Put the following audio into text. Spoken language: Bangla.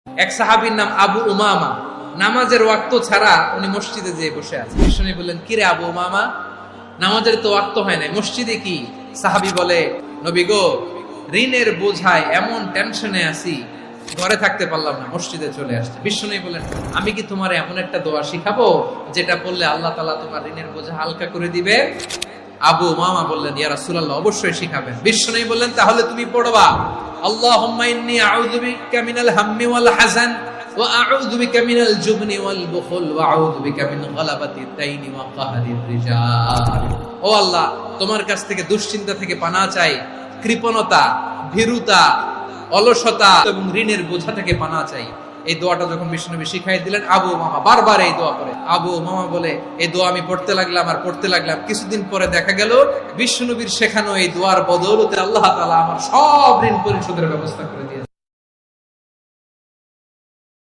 এক সাহাবীর নাম আবু উমামা, নামাজের ওয়াক্ত ছাড়া উনি মসজিদে যেয়ে বসে আছে। বিষ্ণু বললেন, কিরে আবু উমামা, নামাজের তো ওয়াক্ত হয় নাই, মসজিদে কি? সাহাবী বলে, নবী গো, ঋণের বোঝায় এমন টেনশনে আছি, ঘরে থাকতে পারলাম না, মসজিদে চলে আসছে। বিষ্ণু বললেন, আমি কি তোমার এমন একটা দোয়া শিখাবো যেটা পড়লে আল্লাহ তাআলা তোমার ঋণের বোঝা হালকা করে দিবে? আবু উমামা বললেন, ইয়া রাসূলুল্লাহ, অবশ্যই শিখাবেন। বিষ্ণু বললেন, তাহলে তুমি পড়বা, আল্লাহুম্মা ইন্নী আউযু বিকা মিনাল হাম্মি ওয়াল হাযান ওয়া আউযু বিকা মিনাল জুবনি ওয়াল বুখল ওয়া আউযু বিকা মিন গালাবাতিদ দাইনি ওয়া কাহরির রিজাল। ও আল্লাহ, তোমার কাছ থেকে দুশ্চিন্তা থেকে পানাহ চাই, কৃপণতা, ভীরুতা, অলসতা এবং ঋণের বোঝা থেকে পানাহ চাই। এই দোয়াটা যখন বিষ্ণুনবী শিখাই দিলেন, আবু উমামা বারবার এই দোয়া করে। আবু উমামা বলে, এই দোয়া আমি পড়তে লাগলাম আর পড়তে লাগলাম, কিছুদিন পরে দেখা গেল বিষ্ণুনবীর শেখানো এই দোয়ার বদৌলতে আল্লাহ তাআলা আমার সব ঋণ পরিশোধের ব্যবস্থা করে দিয়েছেন।